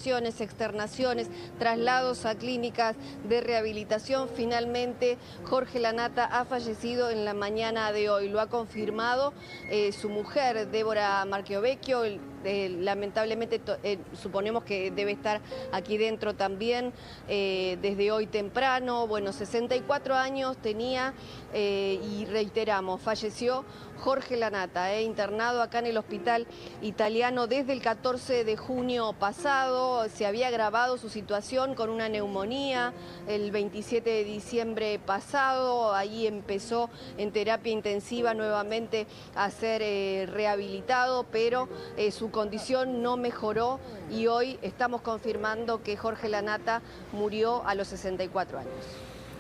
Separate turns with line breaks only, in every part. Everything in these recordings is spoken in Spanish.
internaciones, externaciones, traslados a clínicas de rehabilitación. Finalmente, Jorge Lanata ha fallecido en la mañana de hoy. Lo ha confirmado su mujer, Débora Marchiovecchio. Lamentablemente suponemos que debe estar aquí dentro también desde hoy temprano. Bueno, 64 años tenía y reiteramos, falleció Jorge Lanata, internado acá en el hospital italiano desde el 14 de junio pasado. Se había agravado su situación con una neumonía el 27 de diciembre pasado. Ahí empezó en terapia intensiva nuevamente a ser rehabilitado, pero su condición no mejoró y hoy estamos confirmando que Jorge Lanata murió a los 64 años.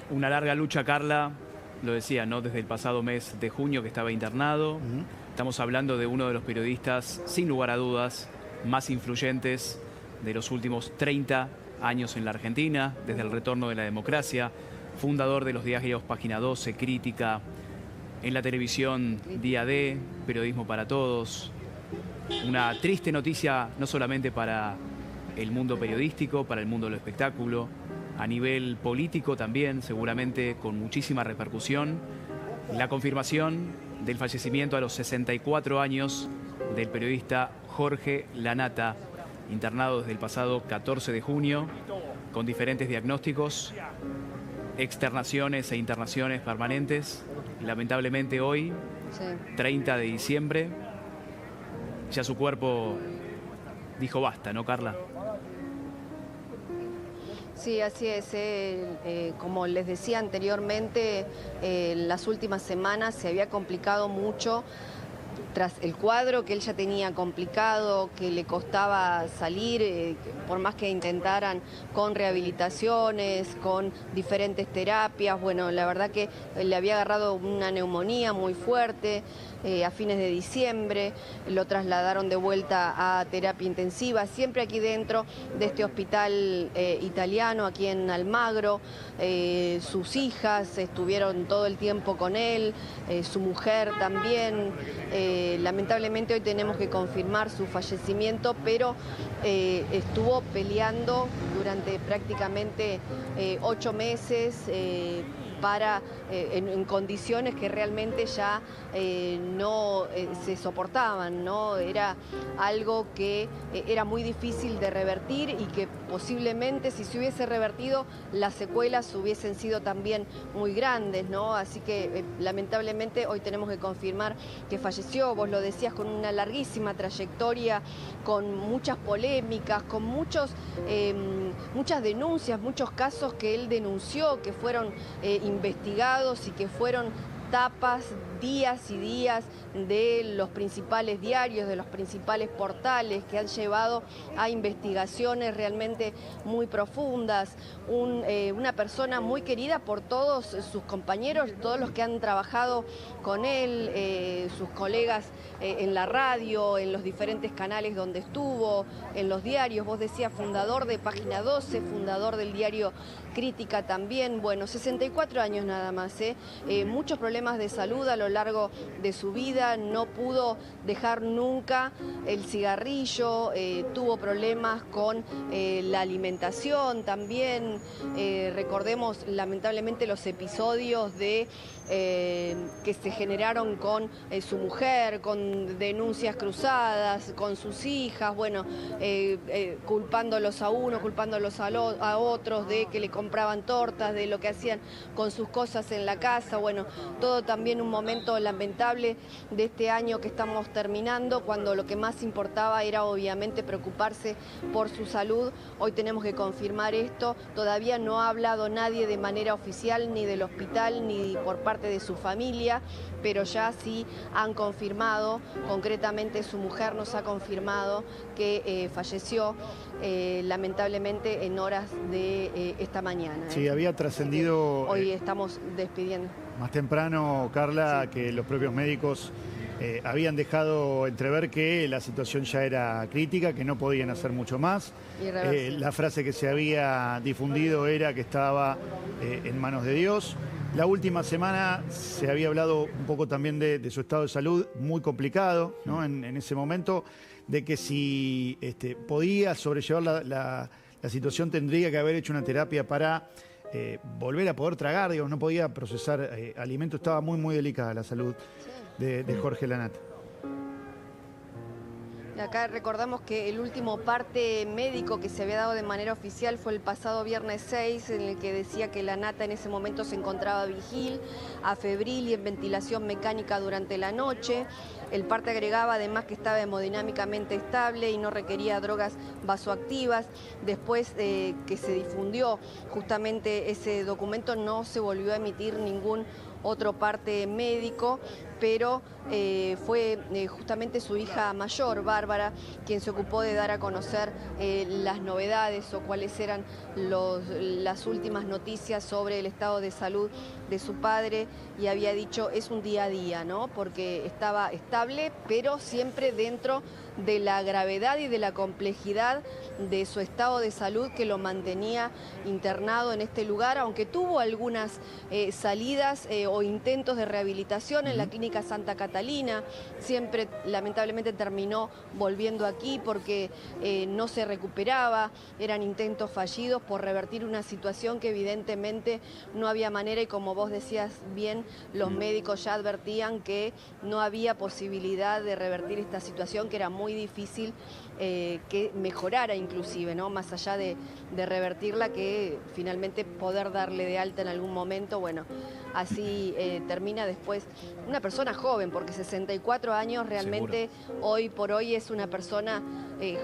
Una larga lucha, Carla. Lo decía, ¿no? Desde el pasado mes de junio que estaba internado. Estamos hablando de uno de los periodistas, sin lugar a dudas, más influyentes de los últimos 30 años en la Argentina, desde el retorno de la democracia, fundador de los diarios Página 12, Crítica, en la televisión Día D, Periodismo para Todos. Una triste noticia no solamente para el mundo periodístico, para el mundo del espectáculo, a nivel político también, seguramente con muchísima repercusión. La confirmación del fallecimiento a los 64 años del periodista Jorge Lanata, internado desde el pasado 14 de junio, con diferentes diagnósticos, externaciones e internaciones permanentes. Lamentablemente hoy, 30 de diciembre, ya su cuerpo dijo basta, ¿no, Carla?
Sí, así es. Como les decía anteriormente, en las últimas semanas se había complicado mucho tras el cuadro que él ya tenía complicado, que le costaba salir, por más que intentaran con rehabilitaciones, con diferentes terapias. Bueno, la verdad que le había agarrado una neumonía muy fuerte a fines de diciembre, lo trasladaron de vuelta a terapia intensiva, siempre aquí dentro de este hospital italiano, aquí en Almagro. Sus hijas estuvieron todo el tiempo con él, su mujer también. Lamentablemente hoy tenemos que confirmar su fallecimiento, pero estuvo peleando durante prácticamente 8 meses en condiciones que realmente ya no se soportaban, ¿no? Era algo que era muy difícil de revertir y que posiblemente si se hubiese revertido las secuelas hubiesen sido también muy grandes, ¿no? Así que lamentablemente hoy tenemos que confirmar que falleció. Vos lo decías, con una larguísima trayectoria, con muchas polémicas, con muchas denuncias, muchos casos que él denunció, que fueron investigados y que fueron tapas días y días de los principales diarios, de los principales portales, que han llevado a investigaciones realmente muy profundas. Una persona muy querida por todos sus compañeros, todos los que han trabajado con él, sus colegas en la radio, en los diferentes canales donde estuvo, en los diarios. Vos decías, fundador de Página 12, fundador del diario Crítica también. Bueno, 64 años nada más, muchos problemas de salud a lo largo de su vida, no pudo dejar nunca el cigarrillo, tuvo problemas con la alimentación también. Recordemos lamentablemente los episodios que se generaron con su mujer, con denuncias cruzadas, con sus hijas, bueno, culpándolos a uno, culpándolos a otros de que le compraban tortas, de lo que hacían con sus cosas en la casa. Bueno, todo también un momento lamentable de este año que estamos terminando, cuando lo que más importaba era obviamente preocuparse por su salud. Hoy tenemos que confirmar esto. Todavía no ha hablado nadie de manera oficial, ni del hospital, ni por parte de su familia, pero ya sí han confirmado, concretamente su mujer nos ha confirmado que falleció lamentablemente en horas de esta mañana.
Sí, había trascendido...
Hoy estamos despidiendo.
Más temprano, Carla, sí, que los propios médicos habían dejado entrever que la situación ya era crítica, que no podían hacer mucho más. La frase que se había difundido era que estaba en manos de Dios. La última semana se había hablado un poco también de su estado de salud, muy complicado, ¿no? En ese momento, de que si podía sobrellevar la situación tendría que haber hecho una terapia para volver a poder tragar, digamos, no podía procesar alimentos, estaba muy delicada la salud de Jorge Lanata.
Acá recordamos que el último parte médico que se había dado de manera oficial fue el pasado viernes 6, en el que decía que Lanata en ese momento se encontraba vigil, afebril y en ventilación mecánica durante la noche. El parte agregaba además que estaba hemodinámicamente estable y no requería drogas vasoactivas. Después que se difundió justamente ese documento, no se volvió a emitir ningún otro parte médico, pero fue justamente su hija mayor, Bárbara, quien se ocupó de dar a conocer las novedades o cuáles eran las últimas noticias sobre el estado de salud de su padre, y había dicho es un día a día, ¿no? Porque estaba estable, pero siempre dentro de la gravedad y de la complejidad de su estado de salud que lo mantenía internado en este lugar, aunque tuvo algunas salidas o intentos de rehabilitación en la clínica Santa Catalina. Siempre lamentablemente terminó volviendo aquí porque no se recuperaba, eran intentos fallidos por revertir una situación que evidentemente no había manera, y como vos decías bien, los médicos ya advertían que no había posibilidad de revertir esta situación, que era muy difícil que mejorara inclusive, ¿no? Más allá de revertirla, que finalmente poder darle de alta en algún momento. Bueno, así termina después una persona joven, porque 64 años realmente hoy por hoy es una persona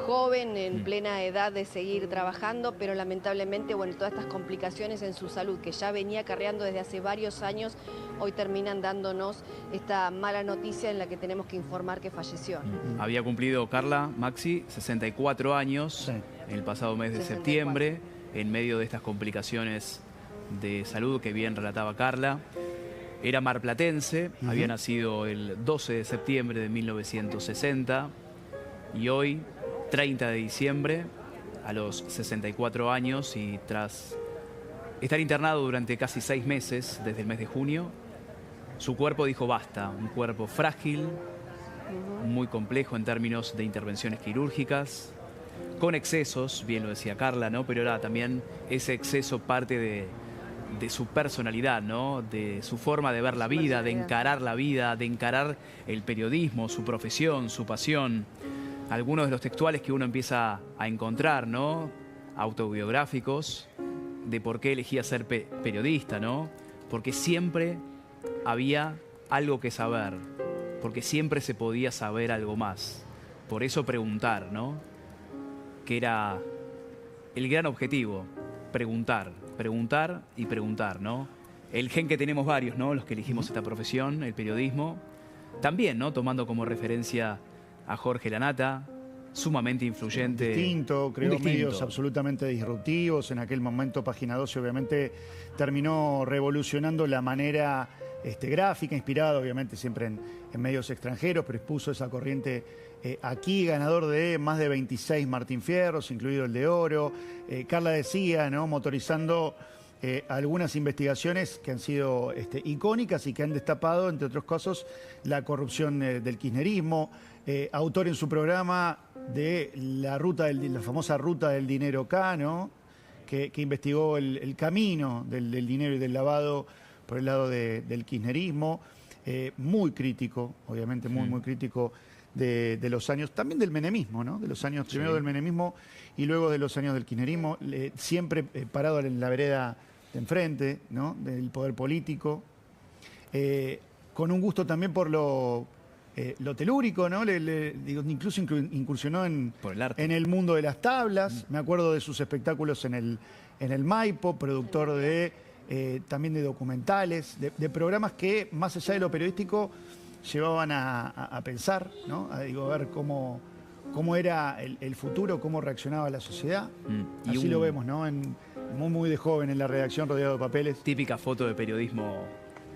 joven, en plena edad de seguir trabajando, pero lamentablemente, bueno, todas estas complicaciones en su salud que ya venía acarreando desde hace varios años, hoy terminan dándonos esta mala noticia en la que tenemos que informar que falleció.
Había cumplido, Carla, Maxi, 64 años en el pasado mes de
64.
septiembre, en medio de estas complicaciones de salud que bien relataba Carla. Era marplatense, había nacido el 12 de septiembre de 1960 y hoy, 30 de diciembre, a los 64 años y tras estar internado durante casi 6 meses, desde el mes de junio, su cuerpo dijo basta, un cuerpo frágil, muy complejo en términos de intervenciones quirúrgicas, con excesos, bien lo decía Carla, ¿no? Pero era también ese exceso parte de su personalidad, ¿no? De su forma de ver la vida, de encarar la vida, de encarar el periodismo, su profesión, su pasión. Algunos de los textuales que uno empieza a encontrar, ¿no? Autobiográficos, de por qué elegía ser periodista, ¿no? Porque siempre había algo que saber, porque siempre se podía saber algo más. Por eso preguntar, ¿no? Que era el gran objetivo, preguntar y preguntar, ¿no? El gen que tenemos varios, ¿no? Los que elegimos esta profesión, el periodismo. También, ¿no? Tomando como referencia a Jorge Lanata, sumamente influyente.
Distinto, creó medios absolutamente disruptivos. En aquel momento Página 12 obviamente terminó revolucionando la manera gráfica, inspirada obviamente siempre en medios extranjeros, pero expuso esa corriente aquí, ganador de más de 26 Martín Fierros, incluido el de oro. Carla decía, ¿no? Motorizando algunas investigaciones que han sido icónicas y que han destapado, entre otros casos, la corrupción del kirchnerismo. Autor en su programa de la famosa ruta del dinero K, ¿no? Que investigó el camino del dinero y del lavado por el lado del kirchnerismo. Muy crítico, obviamente muy crítico de los años, también del menemismo, ¿no? De los años primero del menemismo y luego de los años del kirchnerismo, siempre parado en la vereda de enfrente, ¿no? Del poder político, con un gusto también por lo telúrico, ¿no? Incluso incursionó en el mundo de las tablas. Me acuerdo de sus espectáculos en el Maipo, productor también de documentales, de programas que, más allá de lo periodístico, llevaban a pensar, ¿no? A ver cómo era el futuro, cómo reaccionaba la sociedad. Así lo vemos, ¿no? Muy de joven en la redacción, rodeado de papeles.
Típica foto de periodismo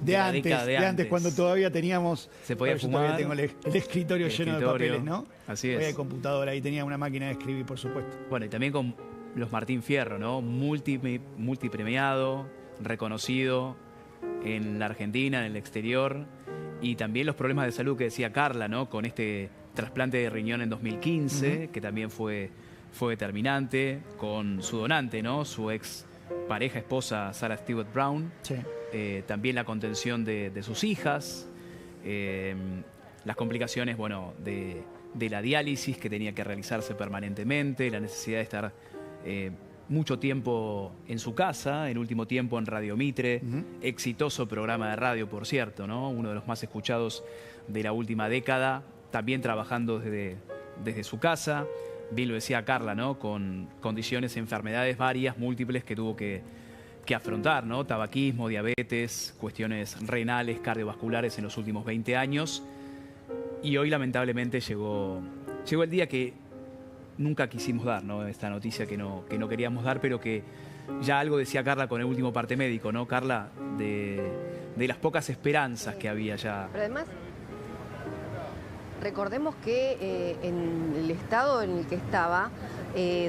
de antes, cuando todavía teníamos...
Se podía fumar.
Yo todavía tengo el escritorio lleno de papeles, ¿no?
Así es.
Todavía hay computadora, ahí tenía una máquina de escribir, por supuesto.
Bueno, y también con los Martín Fierro, ¿no? Multipremiado, reconocido en la Argentina, en el exterior. Y también los problemas de salud que decía Carla, ¿no? Con este trasplante de riñón en 2015, que también fue determinante, con su donante, ¿no? Su ex pareja, esposa, Sarah Stewart Brown.
Sí.
También la contención de sus hijas, las complicaciones, bueno, de la diálisis que tenía que realizarse permanentemente, la necesidad de estar mucho tiempo en su casa, el último tiempo en Radio Mitre, exitoso programa de radio, por cierto, ¿no? Uno de los más escuchados de la última década, también trabajando desde su casa. Bien lo decía Carla, ¿no? Con condiciones, enfermedades varias, múltiples que tuvo que afrontar, ¿no? Tabaquismo, diabetes, cuestiones renales, cardiovasculares en los últimos 20 años. Y hoy, lamentablemente, llegó el día que nunca quisimos dar, ¿no? Esta noticia que no queríamos dar, pero que ya algo decía Carla con el último parte médico, ¿no, Carla? De las pocas esperanzas que había ya.
Pero además, recordemos que en el estado en el que estaba,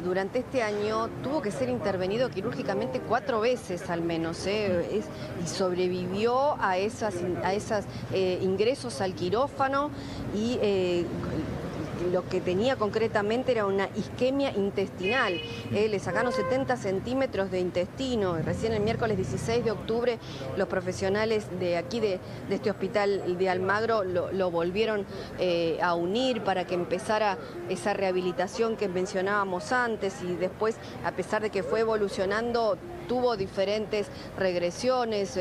durante este año tuvo que ser intervenido quirúrgicamente 4 veces al menos, y sobrevivió a esos ingresos al quirófano y lo que tenía concretamente era una isquemia intestinal. Le sacaron 70 centímetros de intestino. Recién el miércoles 16 de octubre los profesionales de aquí, de este hospital de Almagro, lo volvieron a unir para que empezara esa rehabilitación que mencionábamos antes, y después, a pesar de que fue evolucionando, tuvo diferentes regresiones,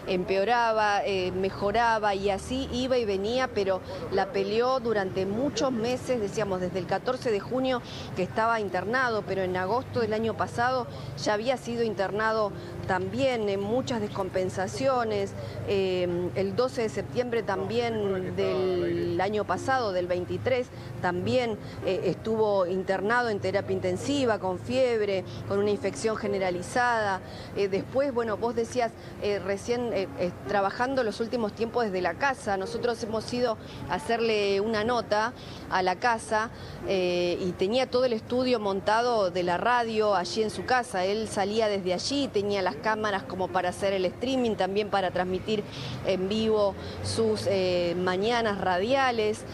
empeoraba, mejoraba, y así iba y venía, pero la peleó durante muchos meses, decíamos desde el 14 de junio que estaba internado, pero en agosto del año pasado ya había sido internado también en muchas descompensaciones. El 12 de septiembre también del año pasado, del 23, también estuvo internado en terapia intensiva, con fiebre, con una infección generalizada. Después, bueno, vos decías recién, trabajando los últimos tiempos desde la casa. Nosotros hemos ido a hacerle una nota a la casa y tenía todo el estudio montado de la radio allí en su casa. Él salía desde allí, tenía las cámaras como para hacer el streaming, también para transmitir en vivo sus mañanas radiales,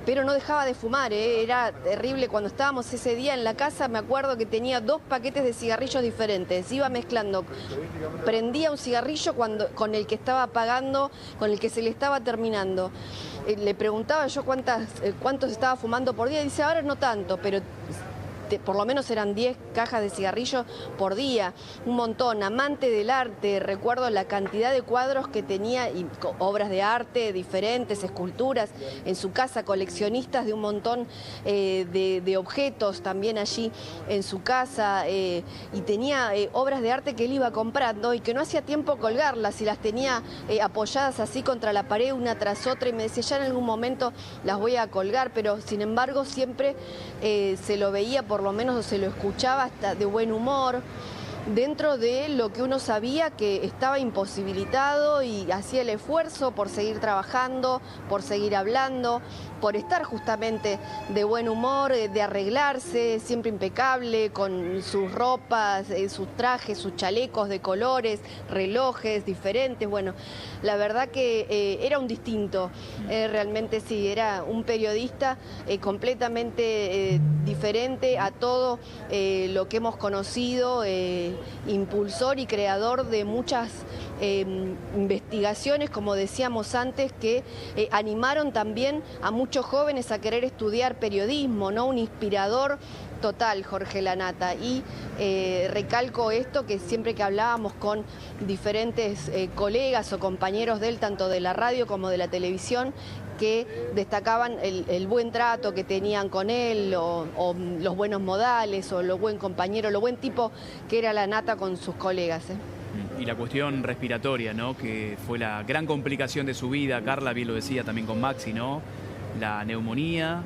pero no dejaba de fumar. Era terrible. Cuando estábamos ese día en la casa, me acuerdo que tenía 2 paquetes de cigarrillos diferentes, iba mezclando, prendía un cigarrillo con el que estaba apagando, con el que se le estaba terminando. Le preguntaba yo cuántos estaba fumando por día, y dice, ahora no tanto, pero por lo menos eran 10 cajas de cigarrillos por día, un montón. Amante del arte, recuerdo la cantidad de cuadros que tenía, y obras de arte diferentes, esculturas en su casa, coleccionistas de un montón de objetos también allí en su casa, y tenía obras de arte que él iba comprando y que no hacía tiempo colgarlas, y las tenía apoyadas así contra la pared una tras otra, y me decía, ya en algún momento las voy a colgar, pero sin embargo siempre se lo veía, por lo menos se lo escuchaba, hasta de buen humor, dentro de lo que uno sabía que estaba imposibilitado, y hacía el esfuerzo por seguir trabajando, por seguir hablando, por estar justamente de buen humor, de arreglarse, siempre impecable, con sus ropas, sus trajes, sus chalecos de colores, relojes diferentes. Bueno, la verdad que era un distinto, realmente sí, era un periodista completamente diferente a todo lo que hemos conocido, impulsor y creador de muchas investigaciones, como decíamos antes, que animaron también a muchos jóvenes a querer estudiar periodismo, ¿no? Un inspirador total, Jorge Lanata. Y recalco esto, que siempre que hablábamos con diferentes colegas o compañeros de él, tanto de la radio como de la televisión, que destacaban el buen trato que tenían con él, o los buenos modales, o lo buen compañero, lo buen tipo que era Lanata con sus colegas.
Y la cuestión respiratoria, ¿no? Que fue la gran complicación de su vida. Carla bien lo decía también con Maxi, ¿no? La neumonía,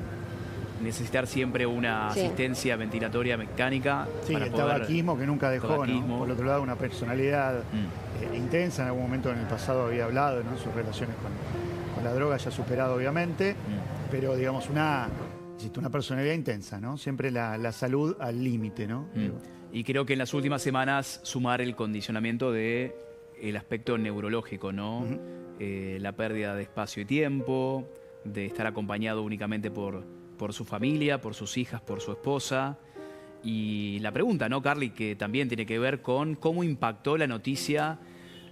necesitar siempre una asistencia ventilatoria mecánica.
Sí,
para
el
poder,
tabaquismo que nunca dejó, ¿no? Por otro lado, una personalidad intensa, en algún momento en el pasado había hablado, ¿no? Sus relaciones con la droga ya superado, obviamente, pero digamos, una personalidad intensa, ¿no? Siempre la salud al límite, ¿no?
Y creo que en las últimas semanas sumar el condicionamiento del aspecto neurológico, ¿no? La pérdida de espacio y tiempo, de estar acompañado únicamente por su familia, por sus hijas, por su esposa. Y la pregunta, ¿no, Carly? Que también tiene que ver con cómo impactó la noticia,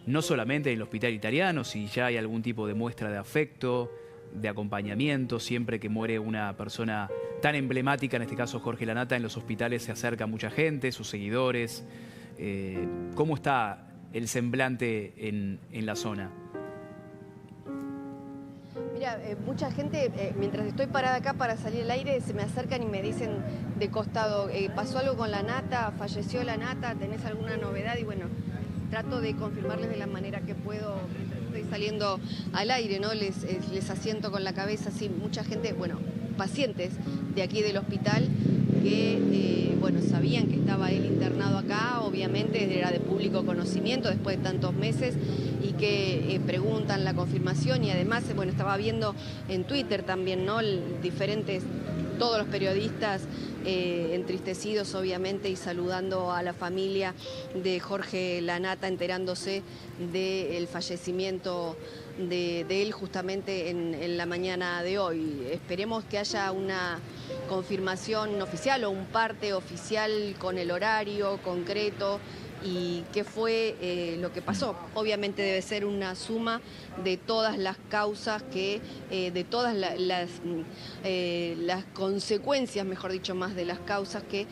no solamente en el hospital italiano, si ya hay algún tipo de muestra de afecto, de acompañamiento. Siempre que muere una persona tan emblemática, en este caso Jorge Lanata, en los hospitales se acerca mucha gente, sus seguidores. ¿Cómo está el semblante en la zona?
Mira, mucha gente, mientras estoy parada acá para salir al aire, se me acercan y me dicen de costado, pasó algo con la Nata, falleció la Nata, ¿tenés alguna novedad? Y bueno, trato de confirmarles de la manera que puedo, mientras estoy saliendo al aire, ¿no? Les asiento con la cabeza, sí, mucha gente, bueno, pacientes de aquí del hospital que, bueno, sabían que estaba él internado acá, obviamente era de público conocimiento después de tantos meses, y que preguntan la confirmación. Y además, bueno, estaba viendo en Twitter también, ¿no? Todos los periodistas entristecidos, obviamente, y saludando a la familia de Jorge Lanata, enterándose del fallecimiento de él justamente en la mañana de hoy. Esperemos que haya una confirmación oficial o un parte oficial con el horario concreto y qué fue lo que pasó. Obviamente debe ser una suma de todas las causas de todas las consecuencias, mejor dicho, más de las causas que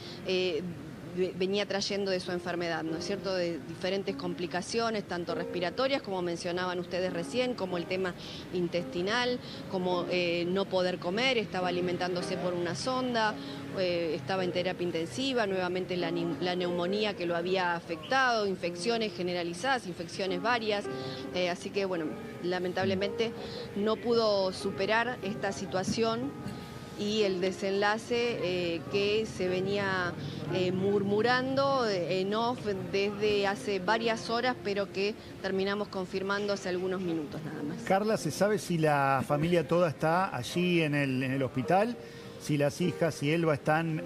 venía trayendo de su enfermedad, ¿no es cierto? De diferentes complicaciones, tanto respiratorias, como mencionaban ustedes recién, como el tema intestinal, como no poder comer, estaba alimentándose por una sonda, estaba en terapia intensiva, nuevamente la neumonía que lo había afectado, infecciones generalizadas, infecciones varias, así que bueno, lamentablemente no pudo superar esta situación y el desenlace que se venía murmurando en off desde hace varias horas, pero que terminamos confirmando hace algunos minutos nada más.
Carla, ¿se sabe si la familia toda está allí en el hospital? ¿Si las hijas y Elba están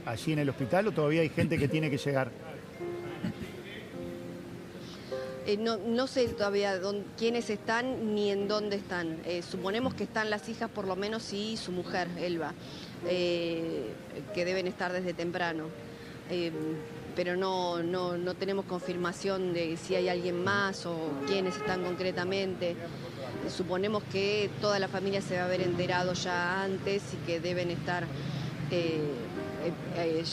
allí en el hospital o todavía hay gente que tiene que llegar?
No sé todavía quiénes están ni en dónde están. Suponemos que están las hijas por lo menos y su mujer, Elba, que deben estar desde temprano. Pero no tenemos confirmación de si hay alguien más o quiénes están concretamente. Suponemos que toda la familia se va a haber enterado ya antes y que deben estar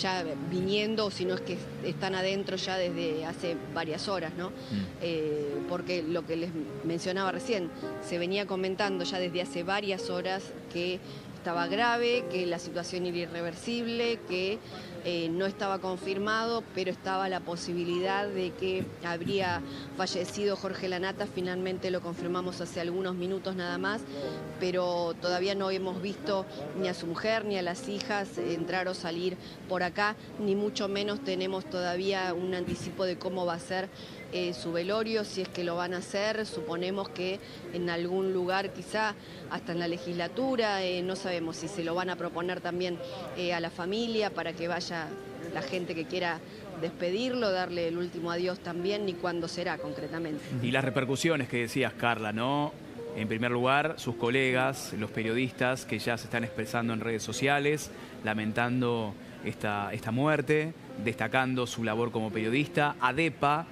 ya viniendo, o si no es que están adentro ya desde hace varias horas, ¿no? Porque lo que les mencionaba recién, se venía comentando ya desde hace varias horas que estaba grave, que la situación era irreversible, que no estaba confirmado, pero estaba la posibilidad de que habría fallecido Jorge Lanata. Finalmente lo confirmamos hace algunos minutos nada más, pero todavía no hemos visto ni a su mujer ni a las hijas entrar o salir por acá, ni mucho menos tenemos todavía un anticipo de cómo va a ser su velorio, si es que lo van a hacer. Suponemos que en algún lugar, quizá hasta en la legislatura, no sabemos si se lo van a proponer también a la familia para que vaya la gente que quiera despedirlo, darle el último adiós también, ni cuándo será concretamente.
Y las repercusiones que decías, Carla, ¿no? En primer lugar, sus colegas, los periodistas que ya se están expresando en redes sociales, lamentando esta muerte, destacando su labor como periodista. ADEPA,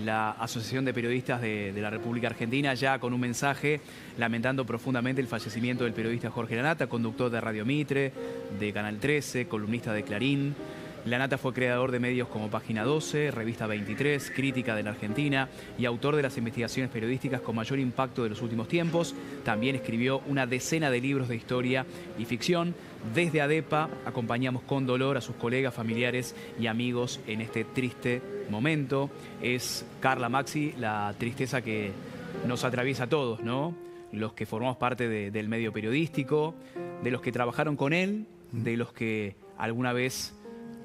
la Asociación de Periodistas de la República Argentina, ya con un mensaje lamentando profundamente el fallecimiento del periodista Jorge Lanata, conductor de Radio Mitre, de Canal 13, columnista de Clarín. Lanata fue creador de medios como Página 12, Revista 23, Crítica de la Argentina y autor de las investigaciones periodísticas con mayor impacto de los últimos tiempos. También escribió una decena de libros de historia y ficción. Desde ADEPA acompañamos con dolor a sus colegas, familiares y amigos en este triste momento. Es, Carla, Maxi, la tristeza que nos atraviesa a todos, ¿no? Los que formamos parte del medio periodístico, de los que trabajaron con él de los que alguna vez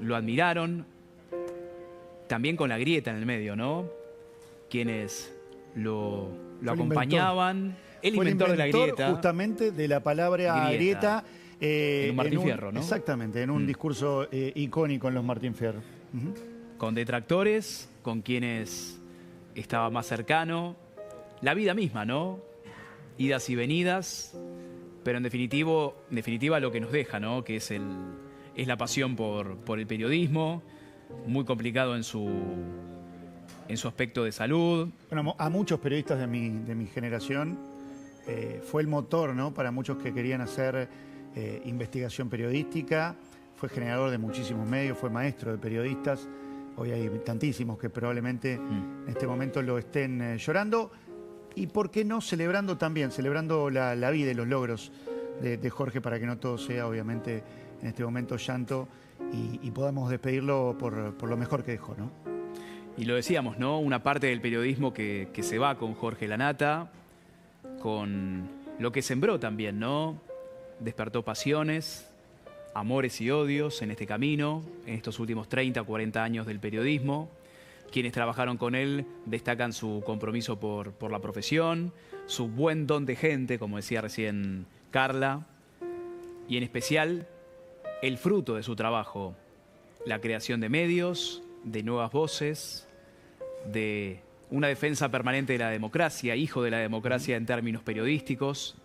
lo admiraron, también con la grieta en el medio, ¿no? Quienes lo acompañaban. El inventor de la grieta.
Justamente de la palabra grieta.
En un Martín Fierro, ¿no?
Exactamente, en un discurso icónico en los Martín Fierro.
Con detractores, con quienes estaba más cercano. La vida misma, ¿no? Idas y venidas, pero en definitiva lo que nos deja, ¿no? Que es la pasión por el periodismo, muy complicado en su aspecto de salud.
Bueno, a muchos periodistas de mi generación fue el motor, ¿no? Para muchos que querían hacer investigación periodística, fue generador de muchísimos medios, fue maestro de periodistas. Hoy hay tantísimos que probablemente en este momento lo estén llorando. Y por qué no celebrando también, celebrando la vida y los logros de Jorge, para que no todo sea obviamente en este momento llanto y podamos despedirlo por lo mejor que dejó, ¿no?
Y lo decíamos, ¿no? Una parte del periodismo que se va con Jorge Lanata, con lo que sembró también, ¿no? Despertó pasiones, amores y odios en este camino, en estos últimos 30, 40 años del periodismo. Quienes trabajaron con él destacan su compromiso por la profesión, su buen don de gente, como decía recién Carla, y en especial el fruto de su trabajo, la creación de medios, de nuevas voces, de una defensa permanente de la democracia, hijo de la democracia en términos periodísticos,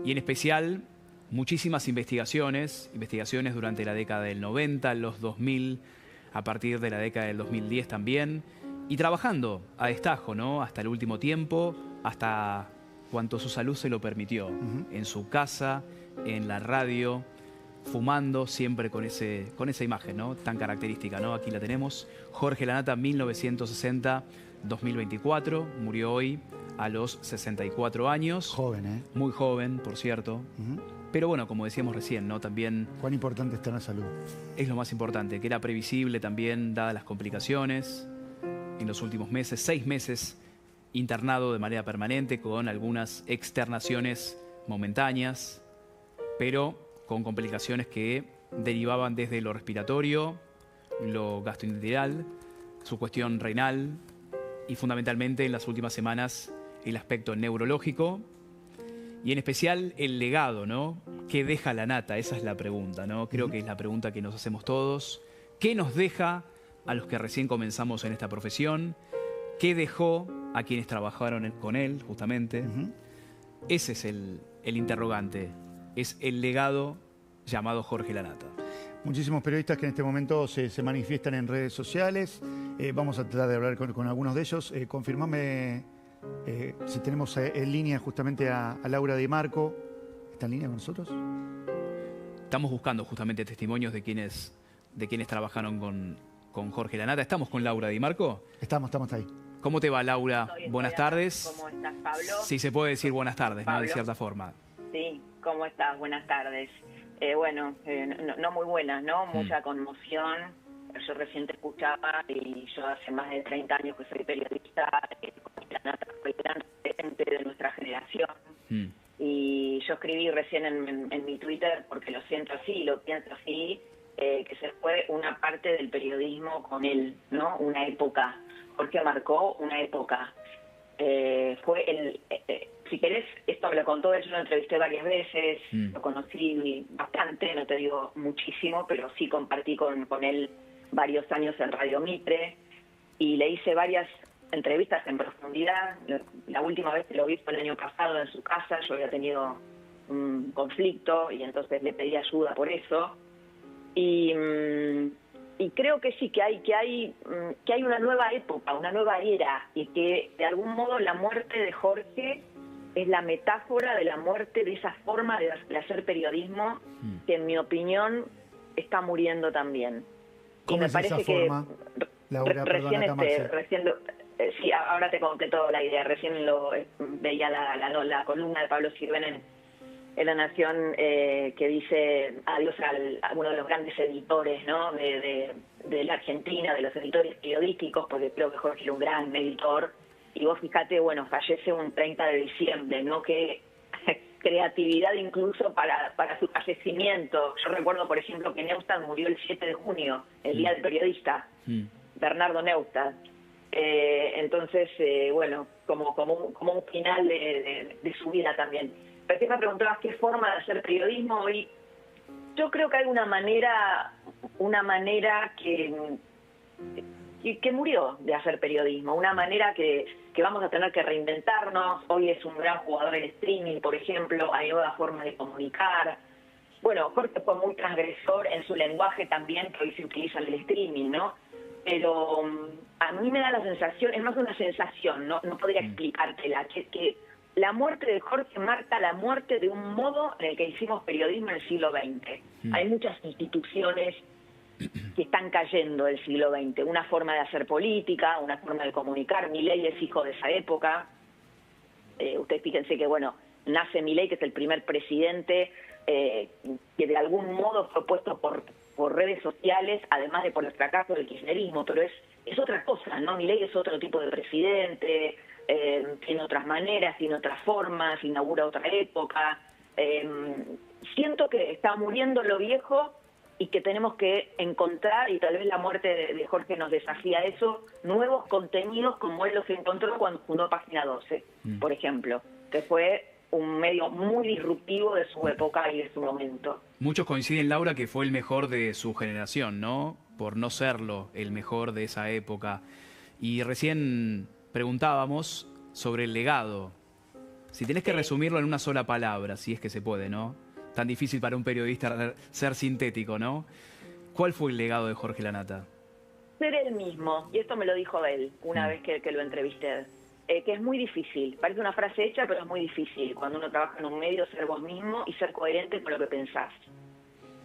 y en especial muchísimas investigaciones durante la década del 90, los 2000, a partir de la década del 2010 también, y trabajando a destajo, ¿no? Hasta el último tiempo, hasta cuanto su salud se lo permitió, en su casa, en la radio, fumando, siempre con esa imagen, ¿no? Tan característica, ¿no? Aquí la tenemos. Jorge Lanata, 1960-2024, murió hoy a los 64 años.
Joven, ¿eh?
Muy joven, por cierto. Pero bueno, como decíamos recién, ¿no? También...
¿Cuán importante está la salud?
Es lo más importante, que era previsible también, dadas las complicaciones. En los últimos meses, 6 meses, internado de manera permanente, con algunas externaciones momentáneas, pero con complicaciones que derivaban desde lo respiratorio, lo gastrointestinal, su cuestión renal y fundamentalmente en las últimas semanas el aspecto neurológico. Y en especial el legado, ¿no? ¿Qué deja Lanata? Esa es la pregunta, ¿no? Creo que es la pregunta que nos hacemos todos. ¿Qué nos deja a los que recién comenzamos en esta profesión? ¿Qué dejó a quienes trabajaron con él, justamente? Ese es el interrogante. Es el legado llamado Jorge Lanata.
Muchísimos periodistas que en este momento se manifiestan en redes sociales. Vamos a tratar de hablar con algunos de ellos. Confirmame... si tenemos en línea justamente a Laura Di Marco. ¿Está en línea con nosotros?
Estamos buscando justamente testimonios de quienes trabajaron con Jorge Lanata. ¿Estamos con Laura Di Marco?
Estamos ahí.
¿Cómo te va, Laura? Buenas tardes.
¿Cómo estás, Pablo?
Sí, se puede decir buenas tardes, ¿no? De cierta forma.
Sí, ¿cómo estás? Buenas tardes. No muy buenas, ¿no? Mucha conmoción. Yo recién te escuchaba y yo hace más de 30 años que soy periodista. Lanata fue el gran referente de nuestra generación. Y yo escribí recién en mi Twitter, porque lo siento así, lo pienso así, que se fue una parte del periodismo con él, ¿no? Una época. Jorge marcó una época. Fue si querés, esto me lo contó él, yo lo entrevisté varias veces, lo conocí bastante, no te digo muchísimo, pero sí compartí con él varios años en Radio Mitre y le hice varias entrevistas en profundidad. La última vez que lo vi fue el año pasado en su casa. Yo había tenido un conflicto y entonces le pedí ayuda por eso. Y creo que sí, que hay una nueva época, una nueva era, y que de algún modo la muerte de Jorge es la metáfora de la muerte de esa forma de hacer periodismo que, en mi opinión, está muriendo también.
¿Cómo
y me
es
parece
esa
que
forma, Laura?
Sí, ahora te completo la idea. Recién veía la columna de Pablo Sirven en La Nación, que dice adiós a uno de los grandes editores, ¿no? de la Argentina, de los editores periodísticos, porque creo que Jorge era un gran editor. Y vos fíjate, bueno, fallece un 30 de diciembre, ¿no? Que creatividad incluso para su fallecimiento. Yo recuerdo, por ejemplo, que Neustadt murió el 7 de junio, el Día del Periodista, Bernardo Neustadt. Entonces, bueno, como un final de su vida también. Pero que me preguntabas qué forma de hacer periodismo hoy. Yo creo que hay una manera que murió de hacer periodismo, una manera que vamos a tener que reinventarnos. Hoy es un gran jugador en streaming, por ejemplo, hay nuevas formas de comunicar. Bueno, Jorge fue muy transgresor en su lenguaje también, que hoy se utiliza en el streaming, ¿no? Pero a mí me da la sensación, es más una sensación, no podría explicártela, que la muerte de Jorge marca la muerte de un modo en el que hicimos periodismo en el siglo XX. Hay muchas instituciones que están cayendo del siglo XX. Una forma de hacer política, una forma de comunicar. Milei es hijo de esa época. Ustedes fíjense que, bueno, nace Milei, que es el primer presidente que de algún modo fue puesto por redes sociales, además de por el fracaso del kirchnerismo, pero es otra cosa, ¿no? Milei es otro tipo de presidente, tiene otras maneras, tiene otras formas, inaugura otra época. Siento que está muriendo lo viejo y que tenemos que encontrar, y tal vez la muerte de Jorge nos desafía a eso, nuevos contenidos como él los encontró cuando fundó Página 12, por ejemplo, que fue un medio muy disruptivo de su época y de su momento.
Muchos coinciden, Laura, que fue el mejor de su generación, ¿no? Por no serlo el mejor de esa época. Y recién preguntábamos sobre el legado. Si tenés que resumirlo en una sola palabra, si es que se puede, ¿no? Tan difícil para un periodista ser sintético, ¿no? ¿Cuál fue el legado de Jorge Lanata?
Ser él mismo, y esto me lo dijo él una vez que lo entrevisté, que es muy difícil, parece una frase hecha, pero es muy difícil cuando uno trabaja en un medio, ser vos mismo y ser coherente con lo que pensás.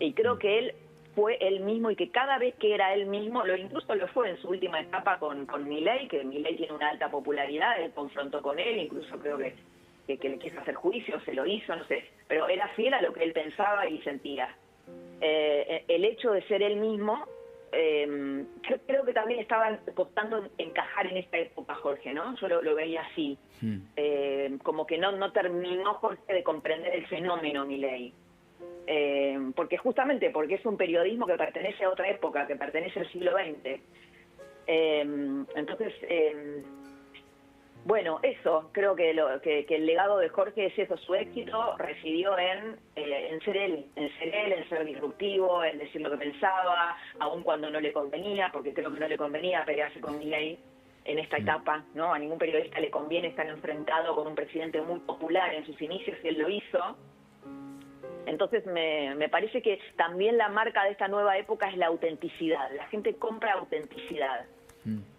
Y creo que él fue él mismo y que cada vez que era él mismo, incluso lo fue en su última etapa con Milei, que Milei tiene una alta popularidad, él confrontó con él, incluso creo que le quiso hacer juicio, se lo hizo, no sé, pero era fiel a lo que él pensaba y sentía. El hecho de ser él mismo, creo que también estaba costando encajar en esta época, Jorge, ¿no? Yo lo veía así, como que no terminó Jorge de comprender el fenómeno Milei. Porque es un periodismo que pertenece a otra época, que pertenece al siglo XX. Entonces, bueno, eso, creo que el legado de Jorge es eso, su éxito residió en ser él, en ser disruptivo, en decir lo que pensaba, aun cuando no le convenía, porque creo que no le convenía pelearse con Milei en esta etapa, ¿no? A ningún periodista le conviene estar enfrentado con un presidente muy popular en sus inicios, y él lo hizo. Entonces me parece que también la marca de esta nueva época es la autenticidad. La gente compra autenticidad.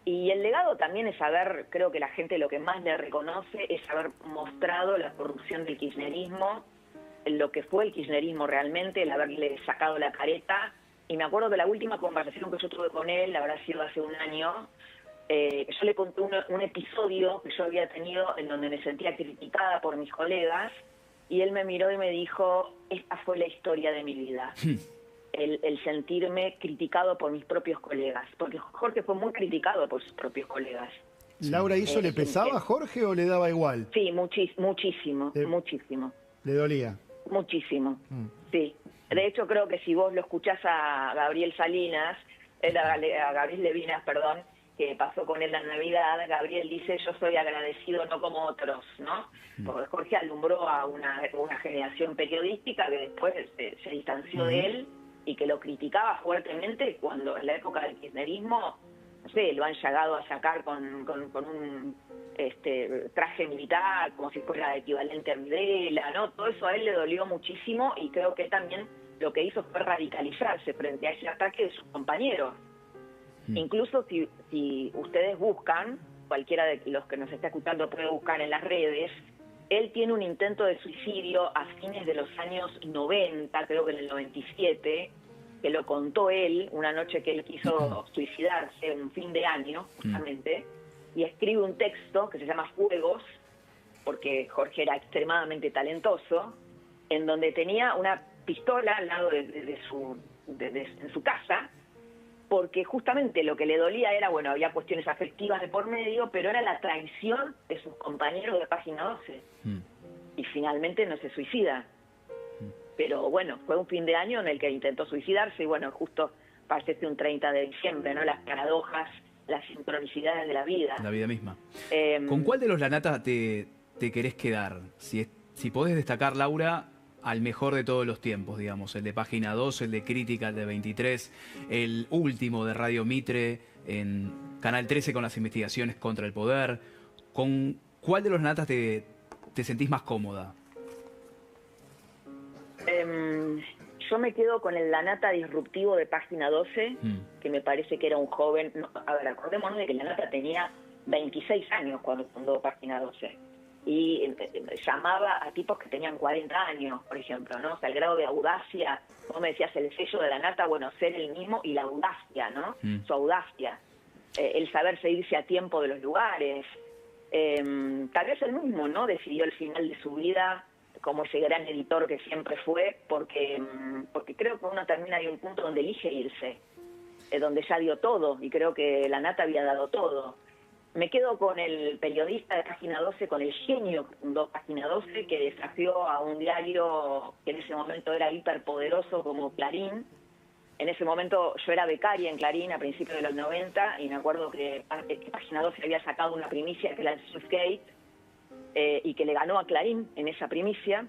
Y el legado también es creo que la gente lo que más le reconoce es haber mostrado la corrupción del kirchnerismo, lo que fue el kirchnerismo realmente, el haberle sacado la careta. Y me acuerdo de la última conversación que yo tuve con él, habrá sido hace un año, yo le conté un episodio que yo había tenido en donde me sentía criticada por mis colegas, y él me miró y me dijo, esta fue la historia de mi vida. El sentirme criticado por mis propios colegas, porque Jorge fue muy criticado por sus propios colegas.
Laura, ¿y eso le pesaba a Jorge o le daba igual?
Sí, muchísimo, muchísimo.
¿Le dolía?
Muchísimo, sí. De hecho, creo que si vos lo escuchás a Gabriel Salinas, a Gabriel Levinas, perdón, que pasó con él la Navidad, Gabriel dice, yo soy agradecido no como otros, ¿no? Porque Jorge alumbró a una generación periodística que después se distanció de él y que lo criticaba fuertemente cuando en la época del kirchnerismo, no sé, lo han llegado a sacar con un traje militar, como si fuera equivalente a Videla, ¿no? Todo eso a él le dolió muchísimo y creo que también lo que hizo fue radicalizarse frente a ese ataque de sus compañeros. Incluso si ustedes buscan, cualquiera de los que nos está escuchando puede buscar en las redes, él tiene un intento de suicidio a fines de los años 90, creo que en el 97, que lo contó él, una noche que él quiso suicidarse, un fin de año, justamente, y escribe un texto que se llama Fuegos, porque Jorge era extremadamente talentoso, en donde tenía una pistola al lado en su casa, porque justamente lo que le dolía era, bueno, había cuestiones afectivas de por medio, pero era la traición de sus compañeros de Página 12. y finalmente no se suicida. Pero bueno, fue un fin de año en el que intentó suicidarse y bueno, justo parece un 30 de diciembre, ¿no? Las paradojas, las sincronicidades de la vida.
La vida misma. ¿Con cuál de los Lanata te querés quedar? Si podés destacar, Laura, al mejor de todos los tiempos, digamos, el de Página 2, el de Crítica, el de 23, el último de Radio Mitre, en Canal 13 con las investigaciones contra el poder. ¿Con cuál de los Lanatas te sentís más cómoda?
Yo me quedo con el Lanata disruptivo de Página 12, que me parece que era un joven... No, a ver, acordémonos de que Lanata tenía 26 años cuando fundó Página 12. Y llamaba a tipos que tenían 40 años, por ejemplo, ¿no? O sea, el grado de audacia, como me decías, el sello de Lanata, bueno, ser el mismo y la audacia, ¿no? Su audacia, el saber seguirse a tiempo de los lugares. Tal vez él mismo, ¿no? Decidió el final de su vida como ese gran editor que siempre fue, porque creo que uno termina en un punto donde elige irse, donde ya dio todo, y creo que Lanata había dado todo. Me quedo con el periodista de Página 12, con el genio que fundó Página 12, que desafió a un diario que en ese momento era hiperpoderoso como Clarín. En ese momento yo era becaria en Clarín a principios de los 90 y me acuerdo que Página 12 había sacado una primicia que era el Surfgate, y que le ganó a Clarín en esa primicia.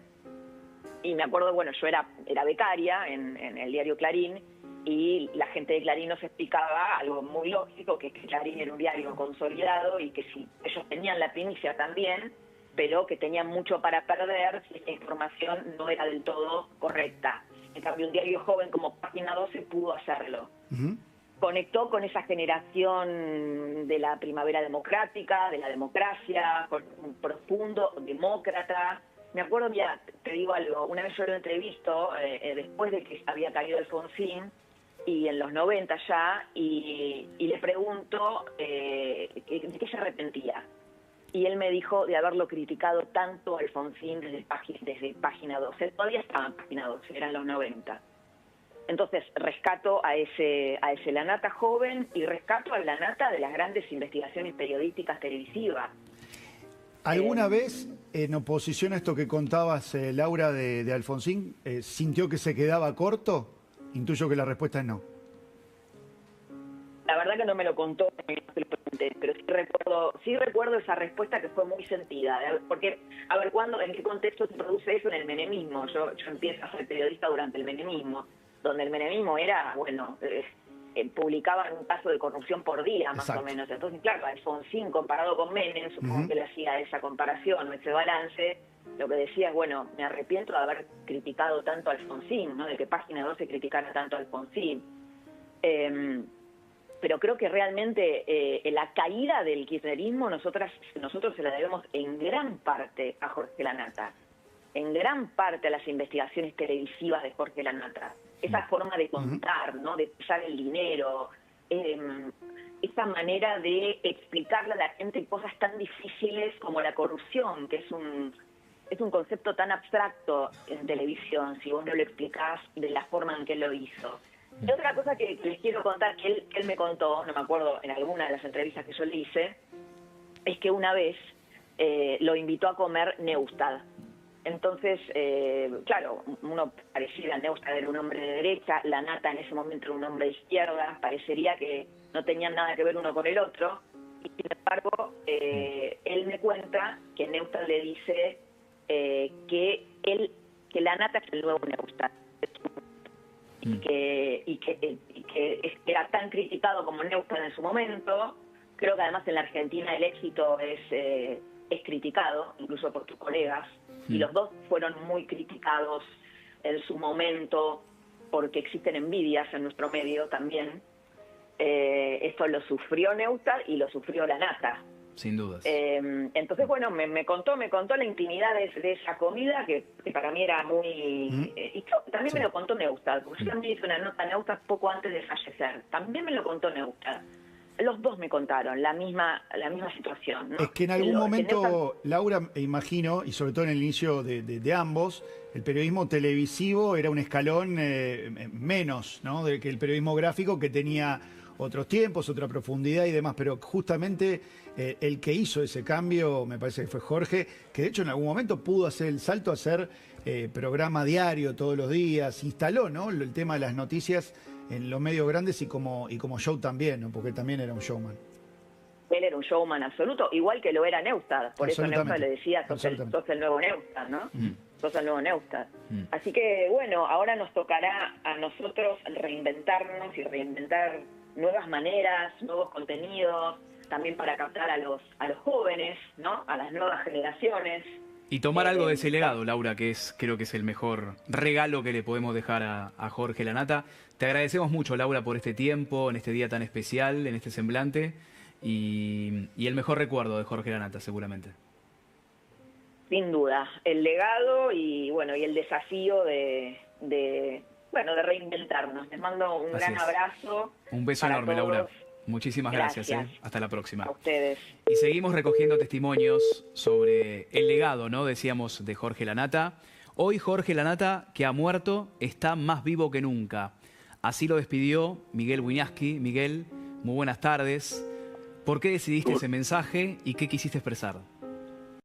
Y me acuerdo, bueno, yo era becaria en el diario Clarín, y la gente de Clarín nos explicaba algo muy lógico, que Clarín era un diario consolidado y que si ellos tenían la primicia también, pero que tenían mucho para perder si esta información no era del todo correcta. En cambio, un diario joven como Página 12 pudo hacerlo. Conectó con esa generación de la primavera democrática, de la democracia, con un profundo demócrata. Me acuerdo, mira, te digo algo, una vez yo lo entrevisto, después de que había caído Alfonsín, y en los 90 ya, y le pregunto de qué se arrepentía. Y él me dijo de haberlo criticado tanto a Alfonsín desde Página 12. Todavía estaba en Página 12, eran los 90. Entonces rescato a ese Lanata joven y rescato al Lanata de las grandes investigaciones periodísticas televisivas.
¿Alguna vez, en oposición a esto que contabas, Laura, de Alfonsín, sintió que se quedaba corto? Intuyo que la respuesta es no.
La verdad que no me lo contó, no se lo pregunté, pero sí recuerdo esa respuesta que fue muy sentida. Porque, a ver, ¿en qué contexto se produce eso? En el menemismo. Yo empiezo a ser periodista durante el menemismo, donde el menemismo era, bueno, publicaban un caso de corrupción por día, más o menos. Entonces, claro, Alfonsín comparado con Menem, supongo que le hacía esa comparación o ese balance. Lo que decía es, bueno, me arrepiento de haber criticado tanto a Alfonsín, ¿no? De que Página 12 criticara tanto a Alfonsín. Pero creo que realmente la caída del kirchnerismo nosotros se la debemos en gran parte a Jorge Lanata, en gran parte a las investigaciones televisivas de Jorge Lanata. Esa forma de contar, ¿no? De usar el dinero, esa manera de explicarle a la gente cosas tan difíciles como la corrupción, que es un concepto tan abstracto en televisión, si vos no lo explicás de la forma en que lo hizo. Y otra cosa que les quiero contar, que él me contó, no me acuerdo en alguna de las entrevistas que yo le hice, es que una vez lo invitó a comer Neustadt. Entonces, claro, uno pareciera, Neustadt era un hombre de derecha, Lanata en ese momento era un hombre de izquierda, parecería que no tenían nada que ver uno con el otro, y sin embargo, él me cuenta que Neustadt le dice que Lanata es el nuevo Neustadt. Y que era tan criticado como Neustadt en su momento. Creo que además en la Argentina el éxito es criticado, incluso por tus colegas, y los dos fueron muy criticados en su momento porque existen envidias en nuestro medio también. Esto lo sufrió Neustadt y lo sufrió Lanata.
Sin dudas.
Entonces, bueno, me contó la intimidad de esa comida que para mí era muy... y también me lo contó Neustadt, porque yo también hice una nota a Neustadt poco antes de fallecer. También me lo contó Neustadt. Los dos me contaron la misma situación, ¿no?
Es que en algún momento, Laura, imagino, y sobre todo en el inicio de ambos, el periodismo televisivo era un escalón menos, ¿no? Que el periodismo gráfico, que tenía otros tiempos, otra profundidad y demás, pero justamente el que hizo ese cambio me parece que fue Jorge, que de hecho en algún momento pudo hacer el salto a hacer programa diario todos los días, instaló, ¿no?, el tema de las noticias en los medios grandes y como show también, ¿no?, porque también era un showman.
Él era un showman absoluto, igual que lo era Neustad. Por eso Neustad le decía, sos el nuevo Neustad, ¿no? Sos el nuevo Neustad. Así que, bueno, ahora nos tocará a nosotros reinventarnos y reinventar nuevas maneras, nuevos contenidos, también para captar a los jóvenes, ¿no?, a las nuevas generaciones.
Y tomar algo de ese legado, Laura, que creo que es el mejor regalo que le podemos dejar a Jorge Lanata. Te agradecemos mucho, Laura, por este tiempo, en este día tan especial, en este semblante. Y el mejor recuerdo de Jorge Lanata, seguramente.
Sin duda, el legado y bueno, y el desafío de reinventarnos. Les mando un gran abrazo.
Un beso enorme, todos. Laura. Muchísimas gracias. Hasta la próxima.
A ustedes.
Y seguimos recogiendo testimonios sobre el legado, ¿no?, decíamos, de Jorge Lanata. Hoy Jorge Lanata, que ha muerto, está más vivo que nunca. Así lo despidió Miguel Wiñaski. Miguel, muy buenas tardes. ¿Por qué decidiste ese mensaje y qué quisiste expresar?